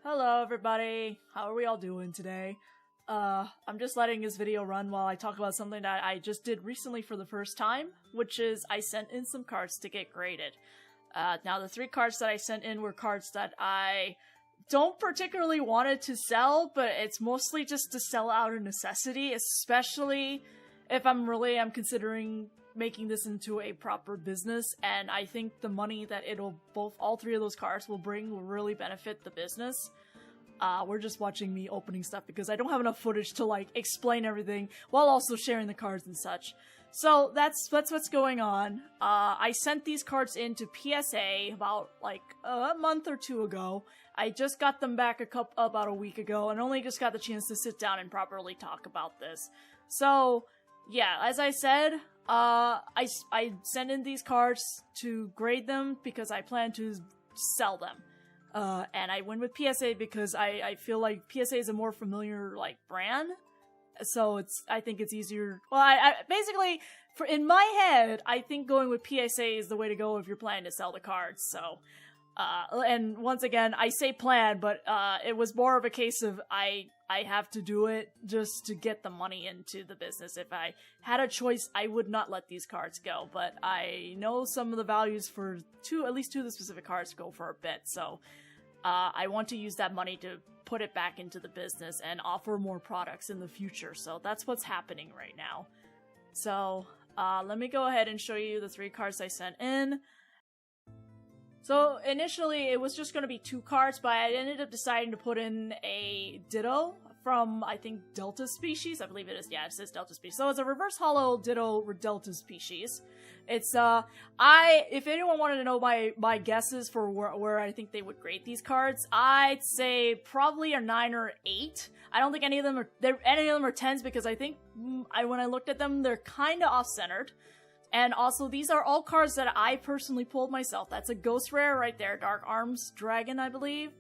Hello everybody, how are we all doing today? I'm just letting this video run while I talk about something that I just did recently for the first time, which is I sent in some cards to get graded. Now the 3 cards that I sent in were cards that I don't particularly wanted to sell, but it's mostly just to sell out of necessity, especially if I'm considering making this into a proper business, and I think the money that all 3 of those cards will bring will really benefit the business. We're just watching me opening stuff because I don't have enough footage to like explain everything while also sharing the cards and such. So that's what's going on. I sent these cards in to PSA about like a month or 2 ago. I just got them back about a week ago and only just got the chance to sit down and properly talk about this. So yeah, as I said, I sent in these cards to grade them because I plan to sell them. And I went with PSA because I feel like PSA is a more familiar, like, brand. So I think it's easier. Well, I basically, in my head, I think going with PSA is the way to go if you're planning to sell the cards. So, and once again, I say plan, but, it was more of a case of I have to do it just to get the money into the business. If I had a choice, I would not let these cards go, but I know some of the values for at least 2 of the specific cards go for a bit, so I want to use that money to put it back into the business and offer more products in the future, so that's what's happening right now. So, let me go ahead and show you the 3 cards I sent in. So initially it was just going to be 2 cards, but I ended up deciding to put in a Ditto from, I think, Delta Species. I believe it is. Yeah, it says Delta Species. So it's a reverse holo Ditto Delta Species. It's, if anyone wanted to know my guesses for where I think they would grade these cards, I'd say probably a 9 or 8. I don't think any of them are 10s because I think when I looked at them, they're kind of off-centered. And also, these are all cards that I personally pulled myself. That's a Ghost Rare right there, Dark Arms Dragon, I believe,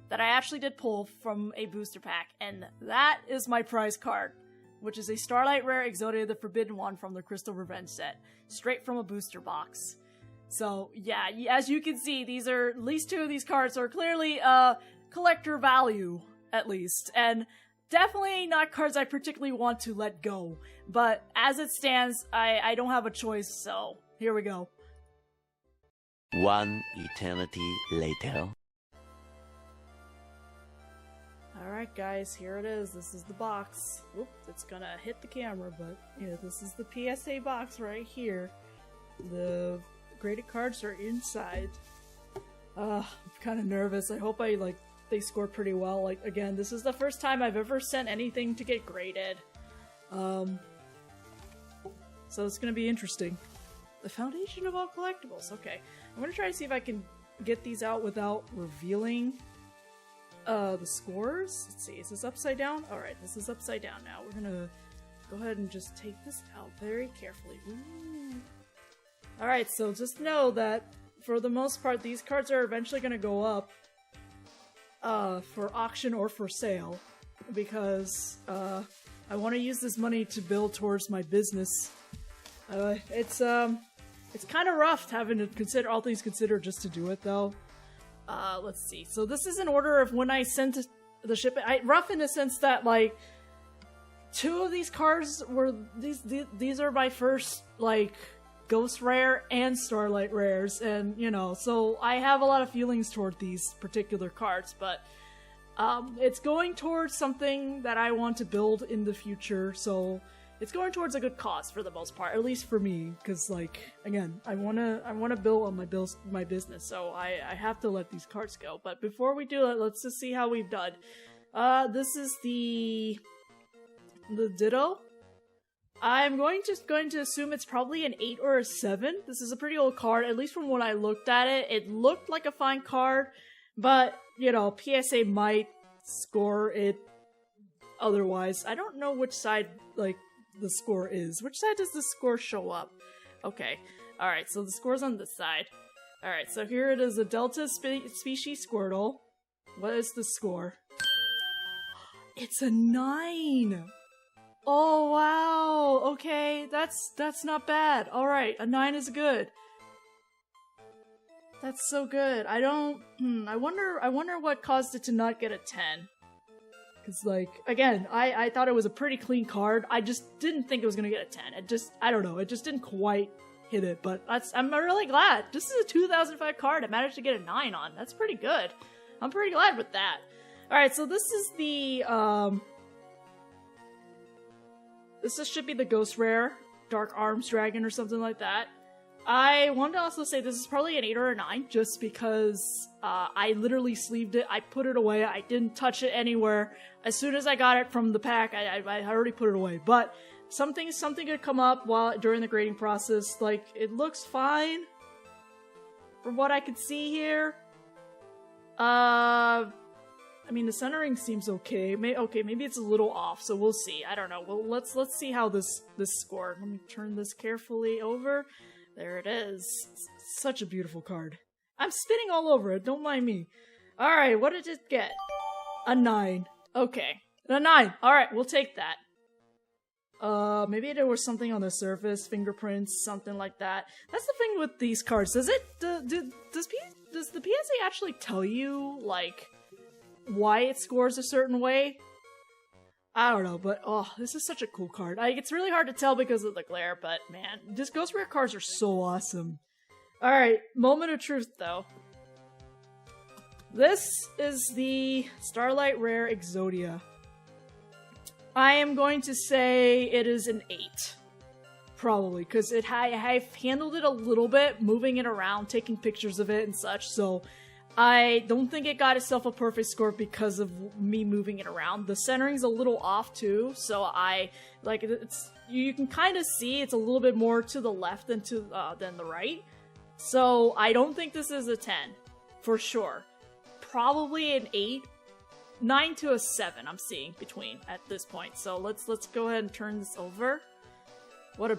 that I actually did pull from a booster pack. And that is my prize card, which is a Starlight Rare Exodia the Forbidden One from the Crystal Revenge set, straight from a booster box. So, yeah, as you can see, at least 2 of these cards are clearly, collector value, at least. And definitely not cards I particularly want to let go, but as it stands, I don't have a choice, so here we go. One eternity later. Alright guys, here it is. This is the box. Whoop, it's gonna hit the camera, but yeah, this is the PSA box right here. The graded cards are inside. I'm kind of nervous. I hope they score pretty well. Like, again, this is the first time I've ever sent anything to get graded. So it's gonna be interesting. The foundation of all collectibles. Okay. I'm gonna try to see if I can get these out without revealing the scores. Let's see, is this upside down? Alright, this is upside down now. We're gonna go ahead and just take this out very carefully. Alright, so just know that for the most part, these cards are eventually gonna go up for auction or for sale, because I want to use this money to build towards my business. It's kind of rough having to consider all things considered just to do it, though. Let's see. So this is in order of when I sent the shipment. Rough in the sense that like 2 of these cards were these are my first like Ghost Rare and Starlight Rares, and, you know, so I have a lot of feelings toward these particular cards, but it's going towards something that I want to build in the future, so it's going towards a good cause for the most part, at least for me, because, like, again, I wanna build on my business, so I have to let these cards go. But before we do it, let's just see how we've done. This is the Ditto. I'm just going to assume it's probably an 8 or a 7. This is a pretty old card, at least from when I looked at it. It looked like a fine card, but, you know, PSA might score it otherwise. I don't know which side, like, the score is. Which side does the score show up? Okay. Alright, so the score's on this side. Alright, so here it is, a Delta Species Squirtle. What is the score? It's a 9! Oh, wow! Okay, that's not bad. Alright, a 9 is good. That's so good. I wonder what caused it to not get a 10. Cause like, again, I thought it was a pretty clean card. I just didn't think it was gonna get a 10. I don't know, it just didn't quite hit it, but I'm really glad. This is a 2005 card I managed to get a 9 on. That's pretty good. I'm pretty glad with that. Alright, so this is the, this should be the Ghost Rare, Dark Arms Dragon or something like that. I wanted to also say this is probably an 8 or a 9, just because I literally sleeved it, I put it away, I didn't touch it anywhere. As soon as I got it from the pack, I already put it away. But something could come up during the grading process. Like, it looks fine from what I could see here. I mean, the centering seems okay. Maybe it's a little off, so we'll see. I don't know. Well, let's see how this scored. Let me turn this carefully over. There it is. Such a beautiful card. I'm spinning all over it, don't mind me. Alright, what did it get? A 9. Okay. A 9. Alright, we'll take that. Maybe there was something on the surface, fingerprints, something like that. That's the thing with these cards. Does the PSA actually tell you, like, why it scores a certain way? I don't know, but oh, this is such a cool card. It's really hard to tell because of the glare, but man, these Ghost Rare cards are so awesome. Alright, moment of truth though. This is the Starlight Rare Exodia. I am going to say it is an 8. Probably, because I've handled it a little bit, moving it around, taking pictures of it and such, so I don't think it got itself a perfect score because of me moving it around. The centering's a little off too, so you can kind of see it's a little bit more to the left than the right. So I don't think this is a 10, for sure. Probably an 8, 9 to a 7 I'm seeing between at this point. So let's go ahead and turn this over. What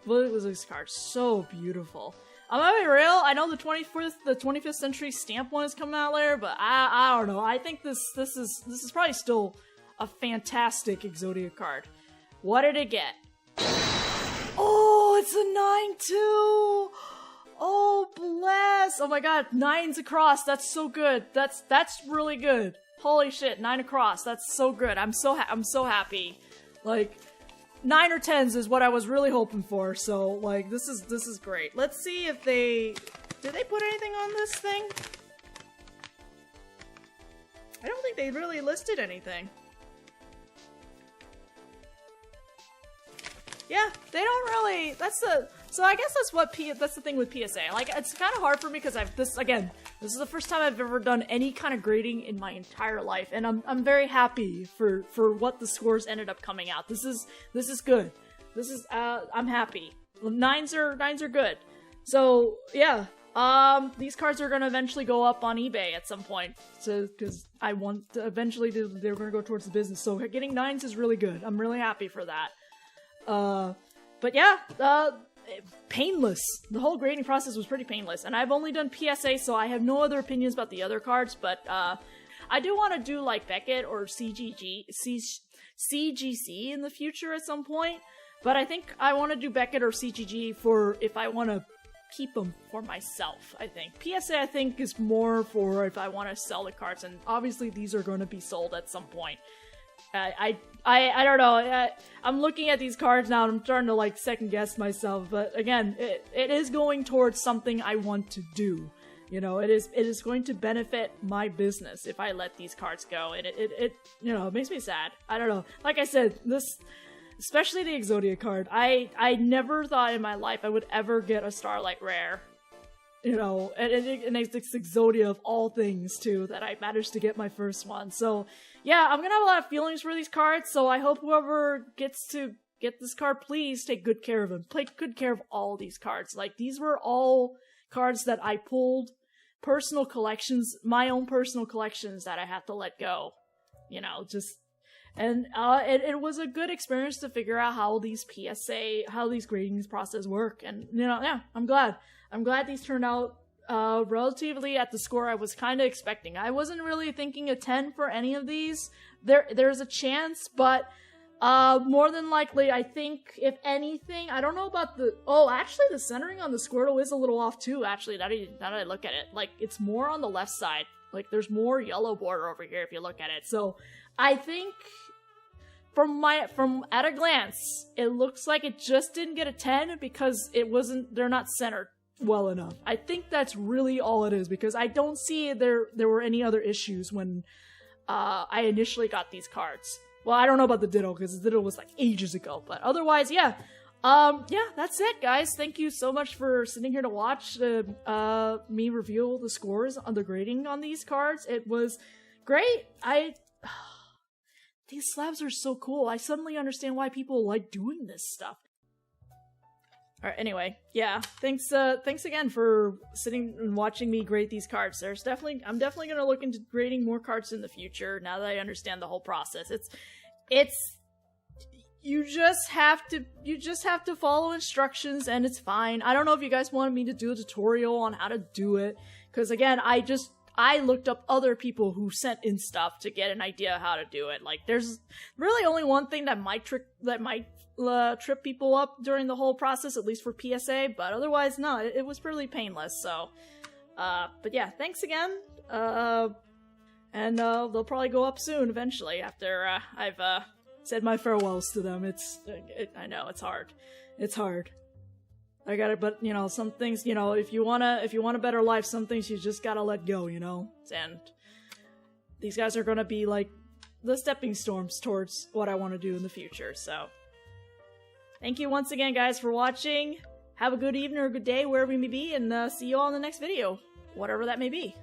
was this card? So beautiful. I'm gonna be real, I know the 25th century stamp one is coming out later, but I don't know. I think this is probably still a fantastic Exodia card. What did it get? Oh, it's a 9 too! Oh, bless! Oh my god, 9s across, that's so good. That's really good. Holy shit, 9 across, that's so good. I'm so happy. Like, 9 or 10s is what I was really hoping for, so, like, this is great. Let's see if did they put anything on this thing? I don't think they really listed anything. Yeah, they don't really, so I guess that's the thing with PSA. Like, it's kind of hard for me because this is the first time I've ever done any kind of grading in my entire life, and I'm very happy for what the scores ended up coming out. This is good. I'm happy. 9s are good. So yeah, these cards are gonna eventually go up on eBay at some point, so because I want to eventually they're gonna go towards the business. So getting 9s is really good. I'm really happy for that. But yeah, painless. The whole grading process was pretty painless, and I've only done PSA, so I have no other opinions about the other cards, but I do want to do like Beckett or CGC in the future at some point, but I think I want to do Beckett or CGG for if I want to keep them for myself, I think. PSA, I think, is more for if I want to sell the cards, and obviously these are going to be sold at some point. I don't know, I'm looking at these cards now and I'm starting to like second guess myself, but again, it is going towards something I want to do. You know, it is going to benefit my business if I let these cards go, and it you know, it makes me sad. I don't know. Like I said, especially the Exodia card, I never thought in my life I would ever get a Starlight Rare. You know, and it's Exodia of all things too, that I managed to get my first one. So yeah, I'm gonna have a lot of feelings for these cards, so I hope whoever gets to get this card, please take good care of them. Take good care of all these cards. Like, these were all cards that I pulled, personal collections, my own personal collections that I had to let go. You know, and it was a good experience to figure out how these grading process work, and, you know, yeah, I'm glad these turned out relatively at the score I was kind of expecting. I wasn't really thinking a 10 for any of these. There's a chance, but More than likely, I think, if anything, I don't know about the... Oh, actually, the centering on the Squirtle is a little off, too, actually, now that I look at it. Like, it's more on the left side. Like, there's more yellow border over here if you look at it. So, I think, from at a glance, it looks like it just didn't get a 10 because they're not centered well enough. I think that's really all it is, because I don't see there were any other issues when I initially got these cards. Well, I don't know about the Ditto, because the Ditto was like ages ago, but otherwise, yeah. Yeah, that's it, guys. Thank you so much for sitting here to watch me reveal the scores on the grading on these cards. It was great. These slabs are so cool. I suddenly understand why people like doing this stuff. Alright, anyway, yeah, thanks again for sitting and watching me grade these cards. I'm definitely gonna look into grading more cards in the future, now that I understand the whole process. You just have to follow instructions, and it's fine. I don't know if you guys wanted me to do a tutorial on how to do it, because again, I looked up other people who sent in stuff to get an idea how to do it. Like, there's really only one thing that might trip people up during the whole process, at least for PSA, but otherwise, no, it was really painless, so, but yeah, thanks again, and they'll probably go up soon, eventually, after, I've, said my farewells to them. I know, it's hard. It's hard. I got it, but, you know, some things, you know, if you want a better life, some things you just gotta let go, you know, and these guys are gonna be, like, the stepping stones towards what I want to do in the future, so. Thank you once again, guys, for watching. Have a good evening or good day, wherever you may be, and see you all in the next video, whatever that may be.